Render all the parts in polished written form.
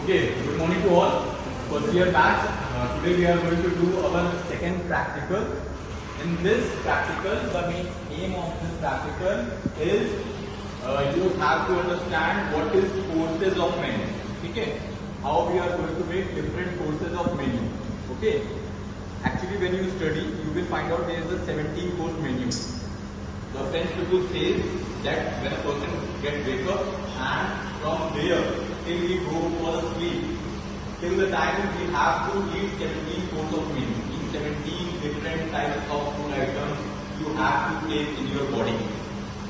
Okay, good morning to all. First year batch. Today we are going to do our second practical. In this practical, the main aim of this practical is you have to understand what is courses of menu. Okay, how we are going to make different courses of menu. Okay, actually when you study, you will find out there is a 17 course menu. The French people say that when a person gets wake up and from there till we go for the sleep, till the time we have to eat 17 course of menu. In 17 different types of food items you have to take in your body.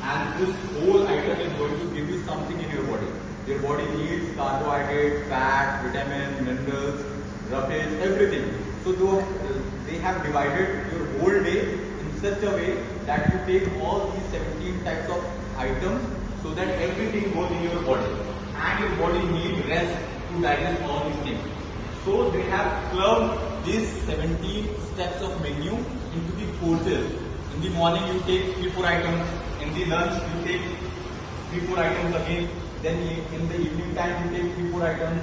And this whole item is going to give you something in your body. Your body needs carbohydrates, fat, vitamins, minerals, roughage, everything. So they have divided your whole day in such a way that you take all these 17 types of items so that everything goes in your body. And your body needs rest to digest all these things. So they have clubbed these 17 steps of menu into the courses. In the morning you take 3-4 items. In the lunch you take 3-4 items again. Then in the evening time you take 3-4 items.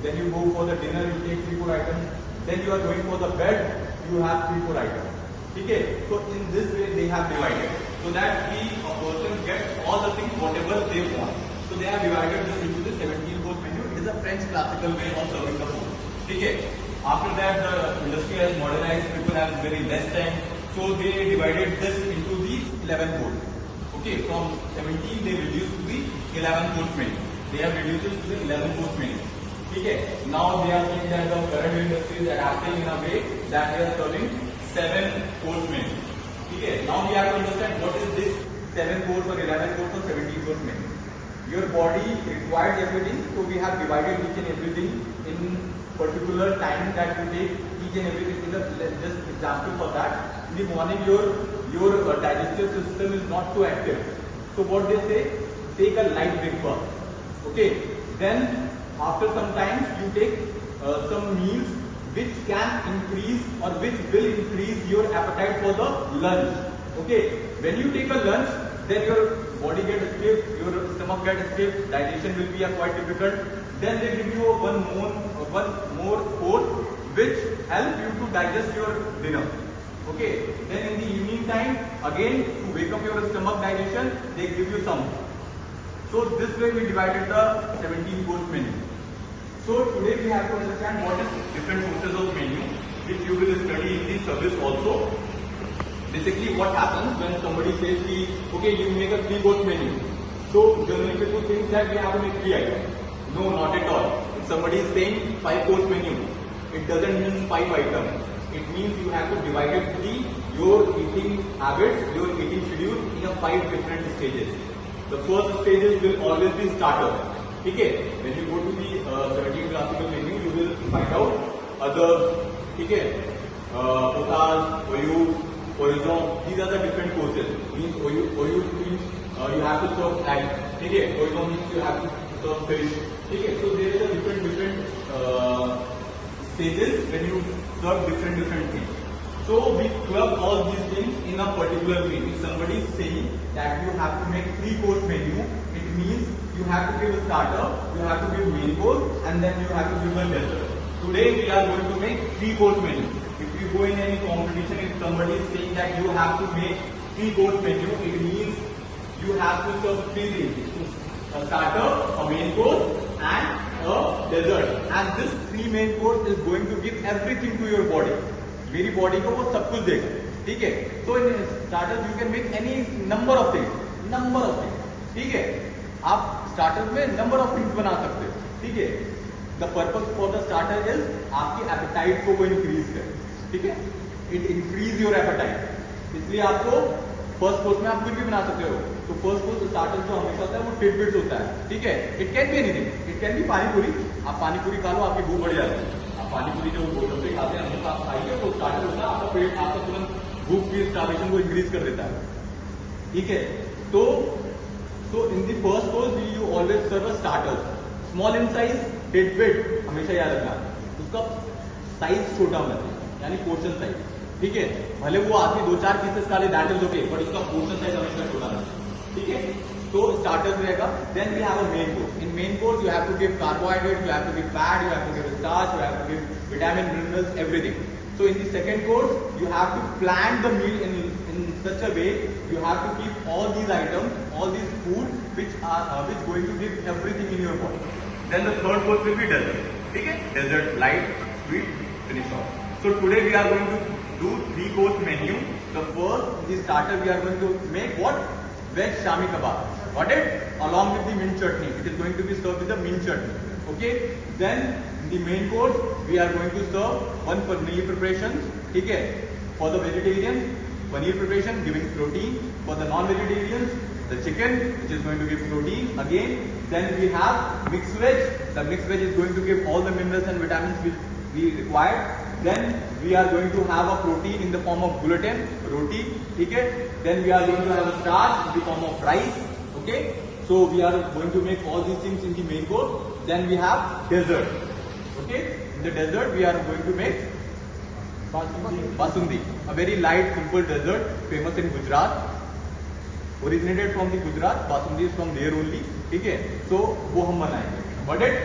Then you go for the dinner, you take 3-4 items. Then you are going for the bed, you have 3-4 items. Okay? So in this way they have divided. So that a person gets all the things whatever they want. So they have divided this into the 17 course menu. It is a French classical way of serving the food. Okay? After that the industry has modernized, people have very less time. So they divided this into the 11 course. Okay? From 17 they reduced to the 11 course menu. They have reduced it to the 11 course menu. Okay? Now they are saying that the current industry is adapting in a way that they are serving 7 course menu. Okay? Now we have to understand what is this 7 course or 11 course or 17 course menu. Your body requires everything, so we have divided each and everything in particular time that you take each and everything. Just example for that. In the morning your digestive system is not so active. So what they say, take a light breakfast. Okay? Then after some time you take some meals which can increase or which will increase your appetite for the lunch. Okay? When you take a lunch, then your body gets stiff, your stomach gets stiff, digestion will be quite difficult. Then they give you one more course which help you to digest your dinner. Okay. Then in the evening time, again to wake up your stomach digestion, they give you some. So this way we divided the 17 course menu. So today we have to understand what is different courses of menu which you will study in the service also. Basically what happens when somebody says, okay, you make a 3-course menu. So generally people think that we have to make 3 items. No, not at all. If somebody is saying 5-course menu, it doesn't mean 5 items. It means you have to divide it into your eating habits, your eating schedule in a 5 different stages. The first stages will always be starter. Okay? When you go to the 17 classical menu, you will find out others. Okay? Potage, oyus, horizon, these are the different courses. Means oyus means you have to serve egg. Okay? Horizon means you have to serve fish. Okay? So there is a different stages when you serve different things. So we club all these things in a particular way. If somebody is saying that you have to make 3-course menu, it means you have to give a starter, you have to give main course, and then you have to give a dessert. Today we are going to make 3-course menu. If you go in any competition, if somebody is saying that you have to make 3-course menu, it means you have to serve 3 things: a starter, a main course, and a dessert. And this 3 main course is going to give everything to your body. मेरी body को वो सब कुछ देगा. ठीक है? So in starters you can make any number of things. ठीक है? आप starters में number of things बना सकते हो. ठीक है? The purpose for the starter is आपकी appetite को वो increase करे. ठीक है? It increase your appetite. इसलिए आपको फर्स्ट कोर्स में आप कुछ भी बना सकते हो. तो फर्स्ट कोर्स स्टार्टर जो हमेशा होता है वो टिडबिट्स होता है. ठीक है? It can be anything. It can be पानी पूरी. आप पानी पूरी खा लो, आपकी भूख बढ़ जाती है. आप पानी पूरी जो गोल पे खाते हैं हमेशा आप खाइए, वो स्टार्टर होता है. आपका पेट आपका तुरंत भूख की स्टार्वेशन को इंक्रीज कर देता है. ठीक है? तो in the first course you always serve a starter. Small in size, tidbit हमेशा याद रखना. उसका साइज छोटा होना चाहिए, यानी पोर्शन साइज. ठीक है? भले वो आदमी 2-4 पीसेस खा ले, दैट इज ओके, बट उसका पोर्शन साइज हमेशा छोटा रहता है. ठीक है? तो starters रहेगा. Then we have a main course. In main course you have to give carbohydrates, you have to give fat, you have to give starch, you have to give vitamin, minerals, everything. So in the second course you have to plan the meal in such a way you have to keep all these items, all these food which going to give everything in your body. Then the third course will be dessert. Okay? Dessert, light, sweet, finish off. So today we are going to do 3-course menu. The first, the starter, we are going to make what? Veg shami kebab. Got it? Along with the mint chutney. It is going to be served with the mint chutney. Okay? Then in the main course, we are going to serve one paneer preparation. Okay? For the vegetarians, paneer preparation giving protein. For the non-vegetarians, the chicken, which is going to give protein again. Then we have mixed veg. The mixed veg is going to give all the minerals and vitamins which we require. Then we are going to have a protein in the form of gluten, roti. Okay? Then we are going to have a starch in the form of rice. Okay? So we are going to make all these things in the main course. Then we have dessert. Okay? In the dessert we are going to make Basundi, a very light, simple dessert famous in Gujarat. Originated from the Gujarat, Basundi is from there only. ठीक है, so वो हम बनाएंगे. Got it?